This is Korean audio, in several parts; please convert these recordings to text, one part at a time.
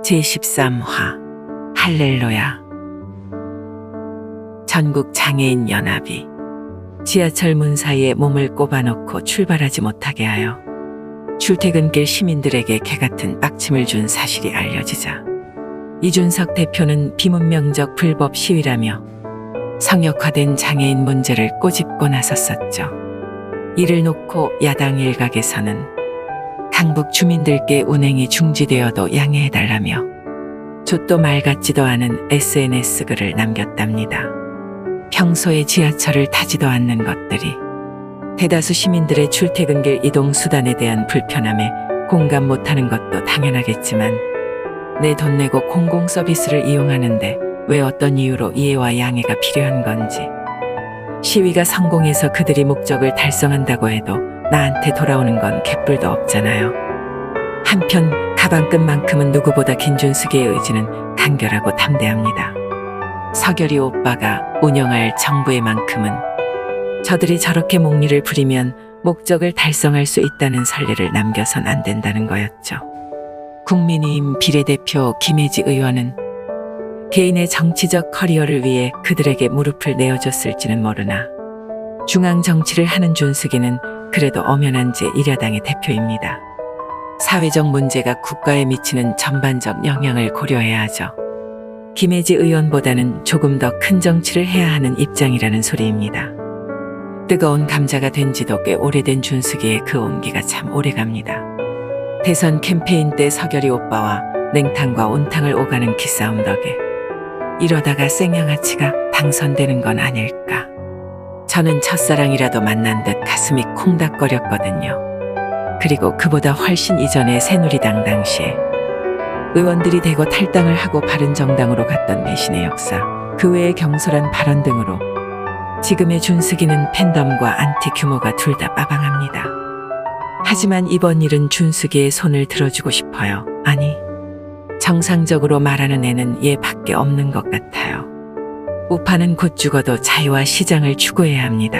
제13화 할렐루야. 전국 장애인 연합이 지하철 문 사이에 몸을 꼽아놓고 출발하지 못하게 하여 출퇴근길 시민들에게 개같은 빡침을 준 사실이 알려지자 이준석 대표는 비문명적 불법 시위라며 성역화된 장애인 문제를 꼬집고 나섰었죠. 이를 놓고 야당 일각에서는 강북 주민들께 운행이 중지되어도 양해해달라며 좆도 말 같지도 않은 SNS 글을 남겼답니다. 평소에 지하철을 타지도 않는 것들이 대다수 시민들의 출퇴근길 이동 수단에 대한 불편함에 공감 못하는 것도 당연하겠지만 내 돈 내고 공공 서비스를 이용하는데 왜 어떤 이유로 이해와 양해가 필요한 건지, 시위가 성공해서 그들이 목적을 달성한다고 해도 나한테 돌아오는 건 개뿔도 없잖아요. 한편 가방끈만큼은 누구보다 김준숙의 의지는 간결하고 담대합니다. 서결이 오빠가 운영할 정부의 만큼은 저들이 저렇게 목리를 부리면 목적을 달성할 수 있다는 선례를 남겨선 안 된다는 거였죠. 국민의힘 비례대표 김혜지 의원은 개인의 정치적 커리어를 위해 그들에게 무릎을 내어줬을지는 모르나 중앙 정치를 하는 준숙이는 그래도 엄연한 제1야당의 대표입니다. 사회적 문제가 국가에 미치는 전반적 영향을 고려해야 하죠. 김혜지 의원보다는 조금 더 큰 정치를 해야 하는 입장이라는 소리입니다. 뜨거운 감자가 된 지도 꽤 오래된 준숙이의 그 온기가 참 오래갑니다. 대선 캠페인 때 서결이 오빠와 냉탕과 온탕을 오가는 기싸움 덕에 이러다가 생양아치가 당선되는 건 아닐까. 저는 첫사랑이라도 만난 듯 가슴이 콩닥거렸거든요. 그리고 그보다 훨씬 이전에 새누리당 당시에 의원들이 대거 탈당을 하고 바른정당으로 갔던 배신의 역사, 그 외의 경솔한 발언 등으로 지금의 준숙이는 팬덤과 안티 규모가 둘 다 빠방합니다. 하지만 이번 일은 준숙이의 손을 들어주고 싶어요. 아니, 정상적으로 말하는 애는 얘밖에 없는 것 같아요. 우파는 곧 죽어도 자유와 시장을 추구해야 합니다.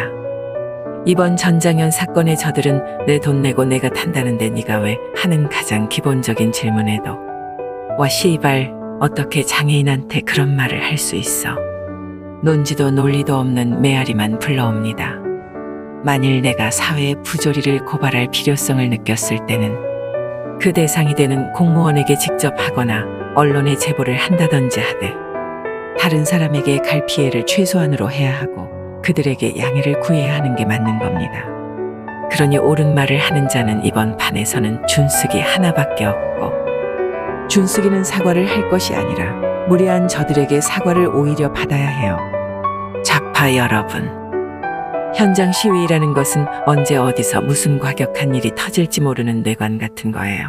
이번 전장현 사건의 저들은 내 돈 내고 내가 탄다는데 네가 왜 하는 가장 기본적인 질문에도 와 씨발 어떻게 장애인한테 그런 말을 할 수 있어. 논지도 논리도 없는 메아리만 불러옵니다. 만일 내가 사회의 부조리를 고발할 필요성을 느꼈을 때는 그 대상이 되는 공무원에게 직접 하거나 언론에 제보를 한다든지 하되 다른 사람에게 갈 피해를 최소한으로 해야 하고 그들에게 양해를 구해야 하는 게 맞는 겁니다. 그러니 옳은 말을 하는 자는 이번 판에서는 준숙이 하나밖에 없고, 준숙이는 사과를 할 것이 아니라 무례한 저들에게 사과를 오히려 받아야 해요. 좌파 여러분, 현장 시위라는 것은 언제 어디서 무슨 과격한 일이 터질지 모르는 뇌관 같은 거예요.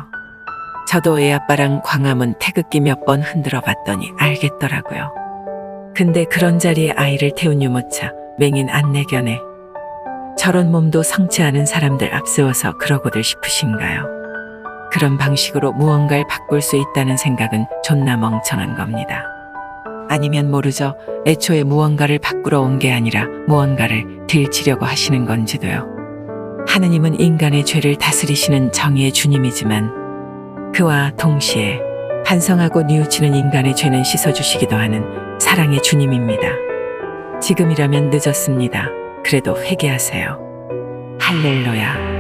저도 애아빠랑 광화문 태극기 몇 번 흔들어 봤더니 알겠더라고요. 근데 그런 자리에 아이를 태운 유모차 맹인 안내견에 저런 몸도 성치 않은 사람들 앞세워서 그러고들 싶으신가요? 그런 방식으로 무언가를 바꿀 수 있다는 생각은 존나 멍청한 겁니다. 아니면 모르죠. 애초에 무언가를 바꾸러 온 게 아니라 무언가를 들치려고 하시는 건지도요. 하느님은 인간의 죄를 다스리시는 정의의 주님이지만 그와 동시에 반성하고 뉘우치는 인간의 죄는 씻어주시기도 하는 사랑의 주님입니다. 지금이라면 늦었습니다. 그래도 회개하세요. 할렐루야.